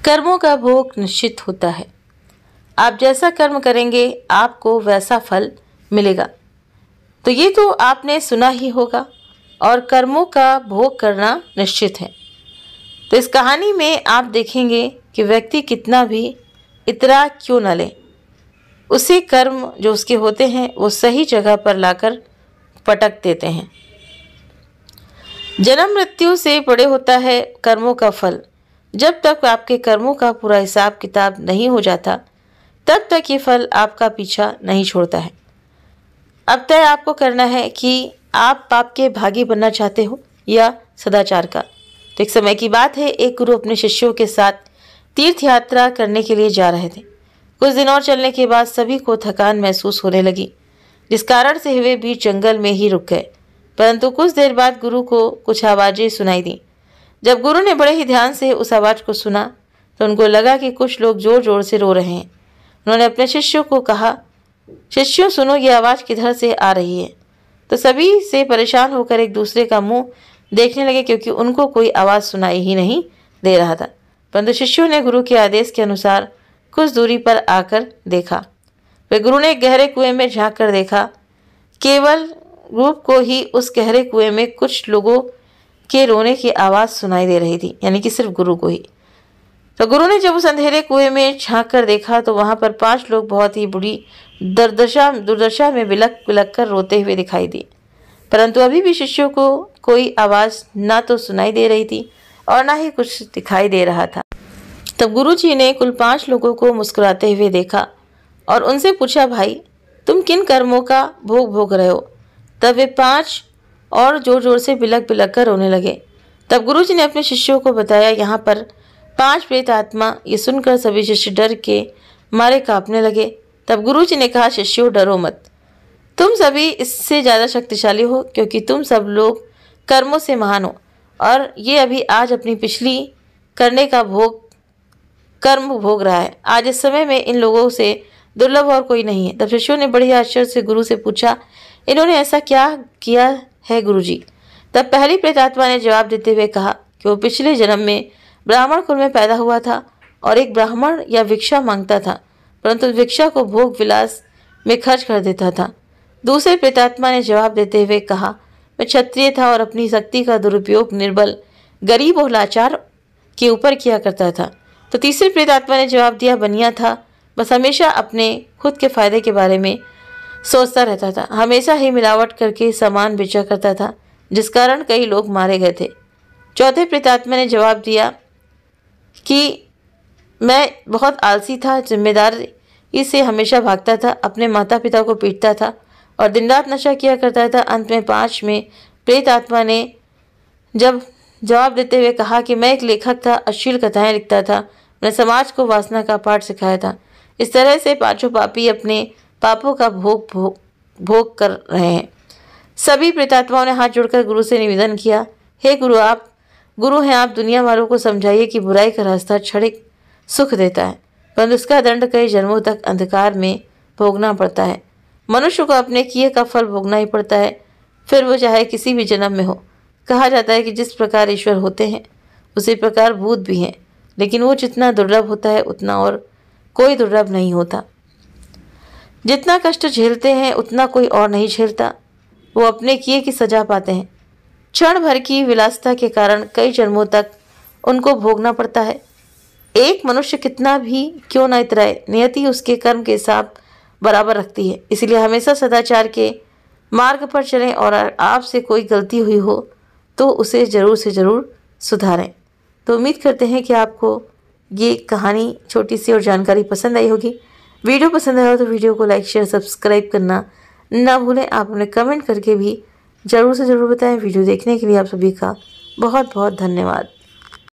कर्मों का भोग निश्चित होता है। आप जैसा कर्म करेंगे आपको वैसा फल मिलेगा। तो ये तो आपने सुना ही होगा, और कर्मों का भोग करना निश्चित है। तो इस कहानी में आप देखेंगे कि व्यक्ति कितना भी इतरा क्यों न ले, उसे कर्म जो उसके होते हैं वो सही जगह पर लाकर पटक देते हैं। जन्म मृत्यु से बड़े होता है कर्मों का फल। जब तक आपके कर्मों का पूरा हिसाब किताब नहीं हो जाता तब तक ये फल आपका पीछा नहीं छोड़ता है। अब तय आपको करना है कि आप पाप के भागी बनना चाहते हो या सदाचार का। तो एक समय की बात है, एक गुरु अपने शिष्यों के साथ तीर्थ यात्रा करने के लिए जा रहे थे। कुछ दिन और चलने के बाद सभी को थकान महसूस होने लगी, जिस कारण से वे बीच जंगल में ही रुक गए। परंतु कुछ देर बाद गुरु को कुछ आवाज़ें सुनाई दी। जब गुरु ने बड़े ही ध्यान से उस आवाज़ को सुना तो उनको लगा कि कुछ लोग जोर जोर से रो रहे हैं। उन्होंने अपने शिष्यों को कहा, शिष्यों सुनो, ये आवाज़ किधर से आ रही है। तो सभी से परेशान होकर एक दूसरे का मुंह देखने लगे, क्योंकि उनको कोई आवाज़ सुनाई ही नहीं दे रहा था। परंतु शिष्यों ने गुरु के आदेश के अनुसार कुछ दूरी पर आकर देखा। वे गुरु ने गहरे कुएं में झांक कर देखा। केवल रूप को ही उस गहरे कुएं में कुछ लोगों के रोने की आवाज़ सुनाई दे रही थी, यानी कि सिर्फ गुरु को ही। तो गुरु ने जब उस अंधेरे कुएं में झांक कर देखा तो वहां पर 5 लोग बहुत ही बुरी दुर्दशा में बिलक बिलक कर रोते हुए दिखाई दिए। परंतु अभी भी शिष्यों को कोई आवाज़ ना तो सुनाई दे रही थी और ना ही कुछ दिखाई दे रहा था। तब गुरु जी ने कुल 5 लोगों को मुस्कुराते हुए देखा और उनसे पूछा, भाई तुम किन कर्मों का भोग भोग रहे हो? तब वे 5 और जोर जोर से बिलक बिलक कर रोने लगे। तब गुरु जी ने अपने शिष्यों को बताया, यहाँ पर 5 प्रेत आत्मा। ये सुनकर सभी शिष्य डर के मारे कांपने लगे। तब गुरु जी ने कहा, शिष्यों डरो मत, तुम सभी इससे ज़्यादा शक्तिशाली हो, क्योंकि तुम सब लोग कर्मों से महान हो और ये अभी आज अपनी पिछली करने का कर्म भोग रहा है। आज इस समय में इन लोगों से दुर्लभ और कोई नहीं है। तब शिष्यों ने बड़ी आश्चर्य से गुरु से पूछा, इन्होंने ऐसा क्या किया है गुरुजी? तब पहली प्रेतात्मा ने जवाब देते हुए कहा कि वो पिछले जन्म में ब्राह्मण कुल में पैदा हुआ था और एक ब्राह्मण या भिक्षा मांगता था, परंतु भिक्षा को भोग विलास में खर्च कर देता था। दूसरे प्रेतात्मा ने जवाब देते हुए कहा, मैं क्षत्रिय था और अपनी शक्ति का दुरुपयोग निर्बल, गरीब और लाचार के ऊपर किया करता था। तो तीसरे प्रेतात्मा ने जवाब दिया, बनिया था, बस हमेशा अपने खुद के फायदे के बारे में सोचता रहता था, हमेशा ही मिलावट करके सामान बेचा करता था, जिस कारण कई लोग मारे गए थे। चौथे प्रेतात्मा ने जवाब दिया कि मैं बहुत आलसी था, जिम्मेदारी से हमेशा भागता था, अपने माता पिता को पीटता था और दिन रात नशा किया करता था। अंत में 5 में प्रेत आत्मा ने जब जवाब देते हुए कहा कि मैं एक लेखक था, अश्लील कथाएं लिखता था, मैंने समाज को वासना का पाठ सिखाया था। इस तरह से 5 पापी अपने पापों का भोग कर रहे हैं। सभी प्रेतात्माओं ने हाथ जोड़कर गुरु से निवेदन किया, हे गुरु, आप गुरु हैं, आप दुनिया वालों को समझाइए कि बुराई का रास्ता क्षणिक सुख देता है, परंतु उसका दंड कई जन्मों तक अंधकार में भोगना पड़ता है। मनुष्य को अपने किए का फल भोगना ही पड़ता है, फिर वो चाहे किसी भी जन्म में हो। कहा जाता है कि जिस प्रकार ईश्वर होते हैं उसी प्रकार भूत भी हैं, लेकिन वो जितना दुर्लभ होता है उतना और कोई दुर्लभ नहीं होता। जितना कष्ट झेलते हैं उतना कोई और नहीं झेलता, वो अपने किए की सजा पाते हैं। क्षण भर की विलासिता के कारण कई जन्मों तक उनको भोगना पड़ता है। एक मनुष्य कितना भी क्यों न इतराए, नियति उसके कर्म के हिसाब बराबर रखती है। इसलिए हमेशा सदाचार के मार्ग पर चलें और आपसे कोई गलती हुई हो तो उसे ज़रूर से ज़रूर सुधारें। तो उम्मीद करते हैं कि आपको ये कहानी छोटी सी और जानकारी पसंद आई होगी। वीडियो पसंद आया हो तो वीडियो को लाइक शेयर सब्सक्राइब करना ना भूलें। आप हमें कमेंट करके भी ज़रूर से ज़रूर बताएं। वीडियो देखने के लिए आप सभी का बहुत बहुत धन्यवाद।